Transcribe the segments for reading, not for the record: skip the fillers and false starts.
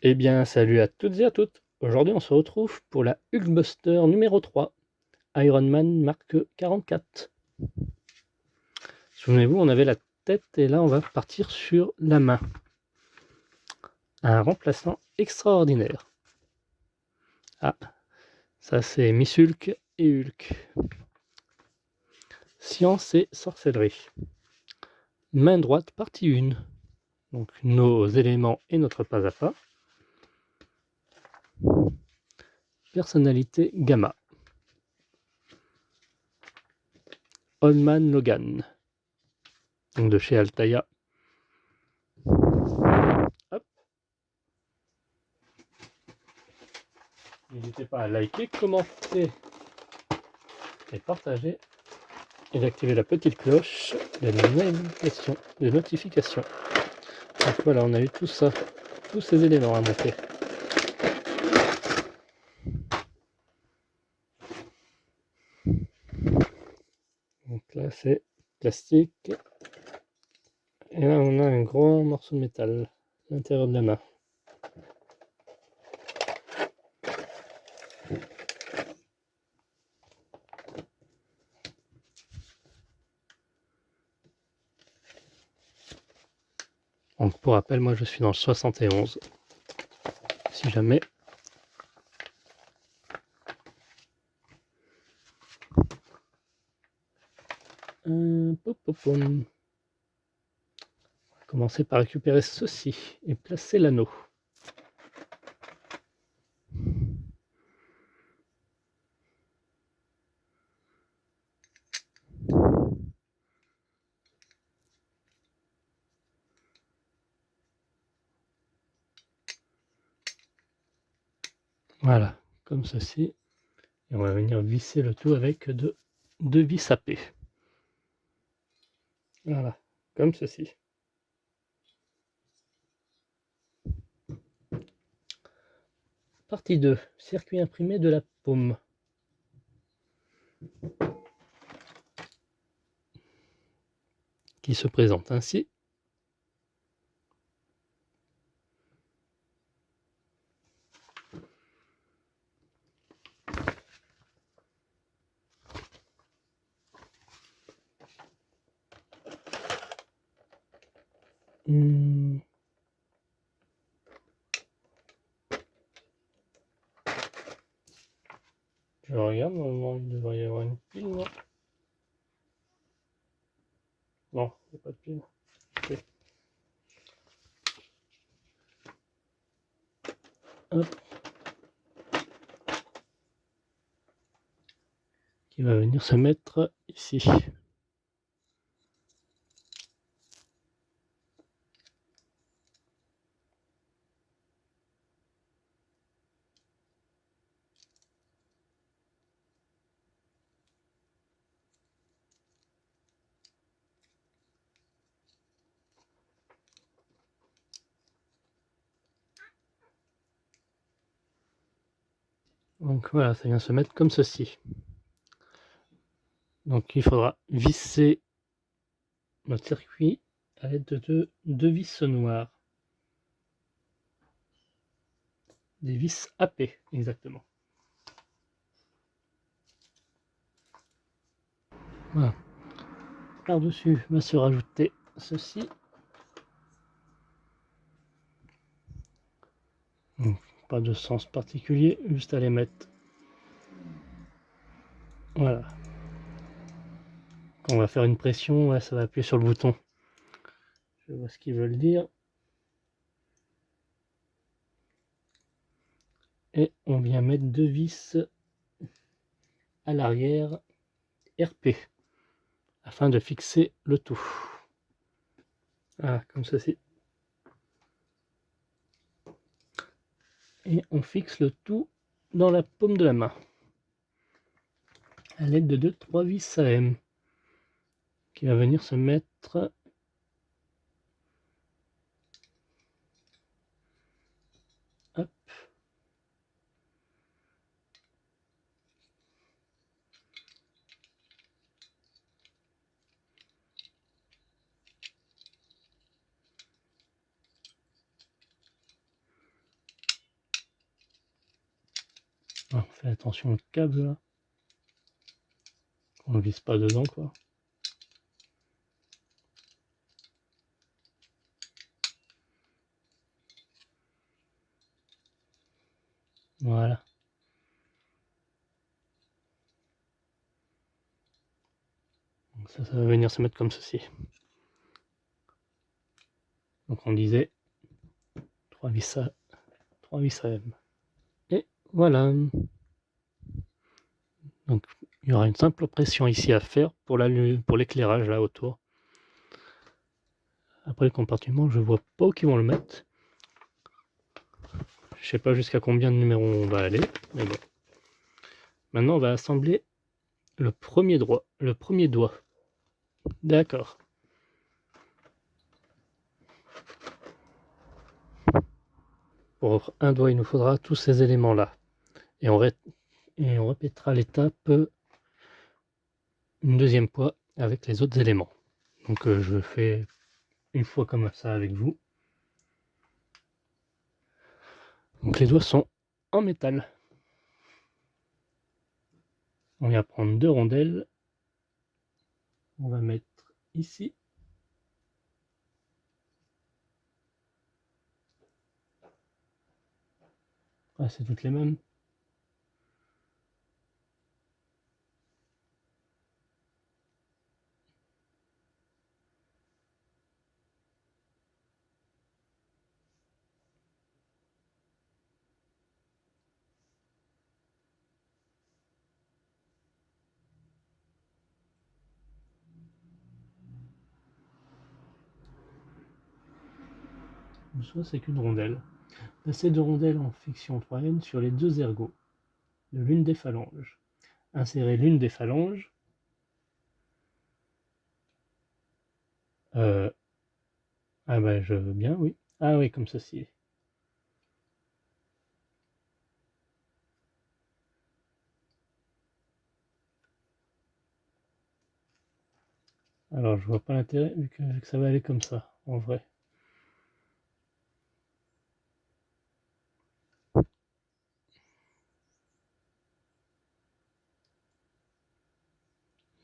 Eh bien, salut à toutes et à toutes. Aujourd'hui, on se retrouve pour la Hulkbuster numéro 3, Iron Man marque 44. Souvenez-vous, on avait la tête et là, on va partir sur la main. Un remplaçant extraordinaire. Ah, ça c'est Miss Hulk et Hulk. Science et sorcellerie. Main droite, partie 1. Donc nos éléments et notre pas à pas. Personnalité Gamma. Old Man Logan. Donc de chez Altaïa. Hop. N'hésitez pas à liker, commenter et partager et d'activer la petite cloche de notification. Donc voilà, on a eu tout ça, tous ces éléments à monter. Donc là c'est plastique. Et là on a un gros morceau de métal à l'intérieur de la main. Donc pour rappel, moi je suis dans le 71. Si jamais. On va commencer par récupérer ceci et placer l'anneau. Voilà, comme ceci. Et on va venir visser le tout avec deux vis sapées. Voilà, comme ceci. Partie 2, circuit imprimé de la paume. Qui se présente ainsi. Je regarde, normalement il devrait y avoir une pile, non? Non, il n'y a pas de pile. Okay. Hop. Qui va venir se mettre ici. Donc voilà, ça vient se mettre comme ceci. Donc il faudra visser notre circuit à l'aide de deux vis noires. Des vis AP, exactement. Voilà. Par-dessus va se rajouter ceci. Donc, pas de sens particulier, juste à les mettre. Voilà. Quand on va faire une pression, ouais, ça va appuyer sur le bouton. Je vois ce qu'ils veulent dire. Et on vient mettre deux vis à l'arrière RP afin de fixer le tout. Voilà, comme ceci. Et on fixe le tout dans la paume de la main à l'aide de 3 vis AM qui va venir se mettre hop. On fait attention au câble là. On ne vise pas dedans quoi. Voilà. Donc ça va venir se mettre comme ceci. Donc on disait 3 vis à M. Et voilà. Donc il y aura une simple pression ici à faire pour l'éclairage là autour. Après le compartiment, je vois pas où ils vont le mettre. Je sais pas jusqu'à combien de numéros on va aller, mais bon. Maintenant on va assembler le premier doigt. D'accord. Pour un doigt, il nous faudra tous ces éléments là. Et on répétera l'étape une deuxième fois avec les autres éléments. Donc je fais une fois comme ça avec vous. Donc les doigts sont en métal. On va prendre 2 rondelles. On va mettre ici. Ah, c'est toutes les mêmes. Soit c'est qu'une rondelle. Placez 2 rondelles en fiction 3N sur les 2 ergots de l'une des phalanges. Insérez l'une des phalanges. Ah bah je veux bien, oui. Ah oui, comme ceci. Alors je vois pas l'intérêt vu que ça va aller comme ça, en vrai.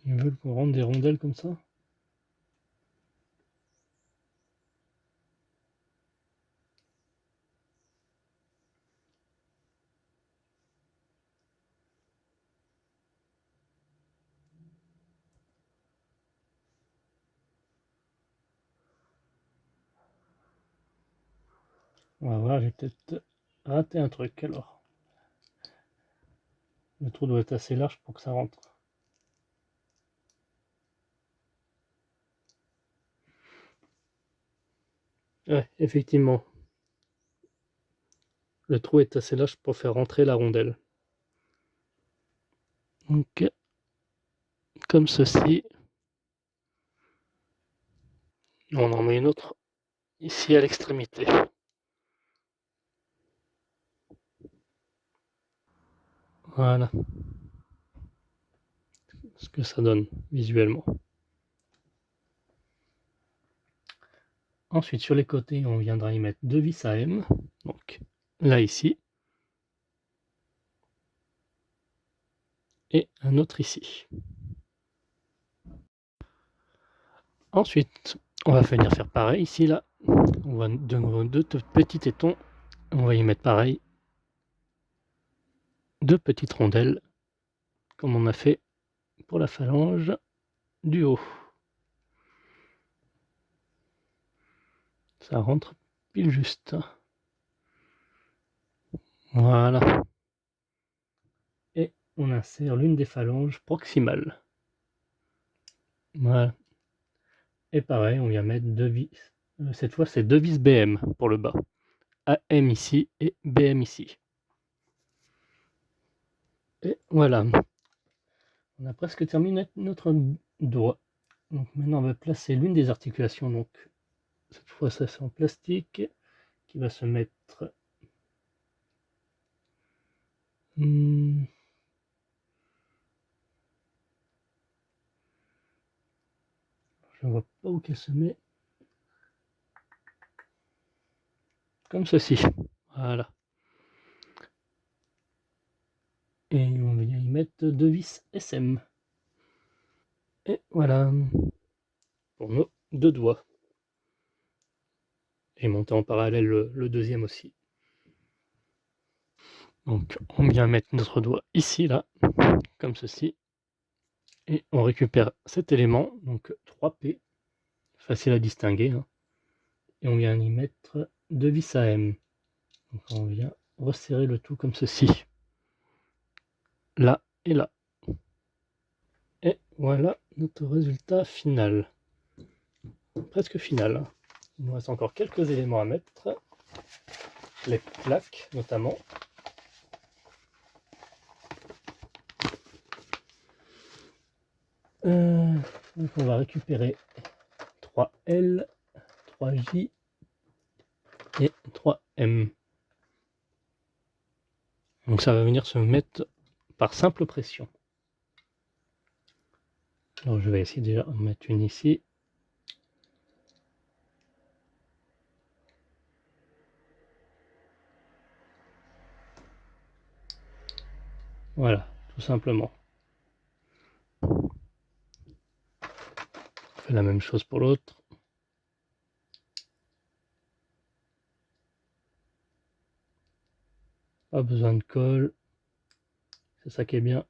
Ils veulent qu'on rende des rondelles comme ça? On va voir, j'ai peut-être raté un truc alors. Le trou doit être assez large pour que ça rentre. Ouais, effectivement. Le trou est assez large pour faire rentrer la rondelle. Donc, comme ceci. On en met une autre ici à l'extrémité. Voilà. Ce que ça donne visuellement. Ensuite, sur les côtés, on viendra y mettre 2 vis à M. Donc, là, ici. Et un autre ici. Ensuite, on va venir faire pareil ici, là. On va de nouveau 2 petits tétons. On va y mettre pareil 2 petites rondelles, comme on a fait pour la phalange du haut. Ça rentre pile juste. Voilà. Et on insère l'une des phalanges proximales. Voilà. Et pareil, on vient mettre 2 vis. Cette fois, c'est 2 vis BM pour le bas. AM ici et BM ici. Et voilà. On a presque terminé notre doigt. Donc maintenant, on va placer l'une des articulations. Donc cette fois, ça c'est en plastique qui va se mettre. Je ne vois pas où qu'elle se met. Comme ceci. Voilà. mettre 2 vis SM. Et voilà pour nos 2 doigts. Et monter en parallèle le deuxième aussi. Donc on vient mettre notre doigt ici, là, comme ceci. Et on récupère cet élément, donc 3P, facile à distinguer. Hein. Et on vient y mettre 2 vis AM. Donc on vient resserrer le tout comme ceci. Là et là. Et voilà notre résultat final. Presque final. Il nous reste encore quelques éléments à mettre. Les plaques notamment. Donc on va récupérer 3L, 3J et 3M. Donc ça va venir se mettre par simple pression. Alors je vais essayer déjà de mettre une ici. Voilà, tout simplement. On fait la même chose pour l'autre. Pas besoin de colle. C'est ça qui est bien.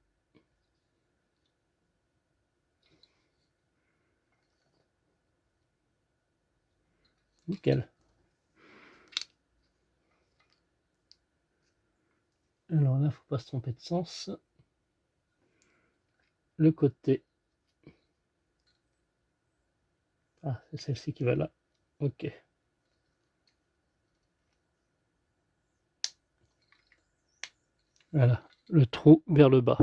Nickel. Alors là, faut pas se tromper de sens. Le côté. Ah, c'est celle-ci qui va là. Ok. Voilà, le trou vers le bas.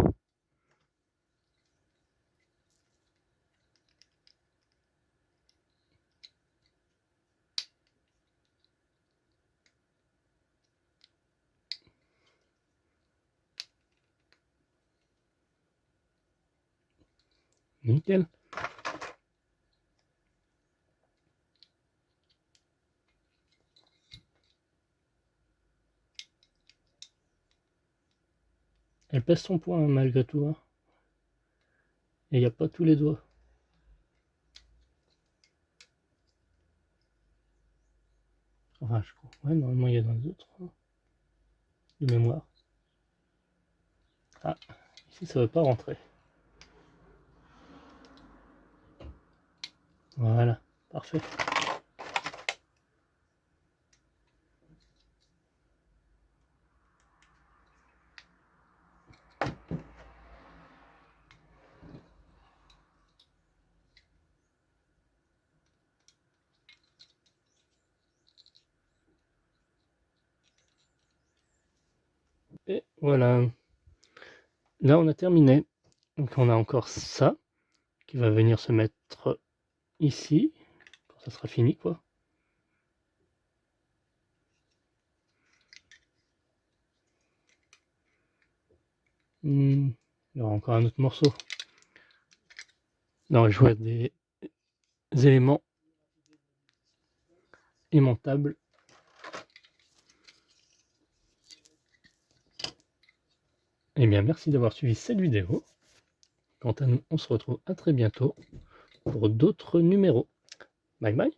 Nickel. Elle pèse son poids hein, malgré tout. Hein. Et il n'y a pas tous les doigts. Enfin, je crois. Ouais, normalement, il y a dans les autres. Hein, de mémoire. Ah, ici, ça ne veut pas rentrer. Voilà, parfait. Et voilà. Là, on a terminé. Donc, on a encore ça qui va venir se mettre ici. Quand ça sera fini, quoi. Il y aura encore un autre morceau. Non, je vois des éléments aimantables. Eh bien, merci d'avoir suivi cette vidéo. Quant à nous, on se retrouve à très bientôt pour d'autres numéros. Bye bye.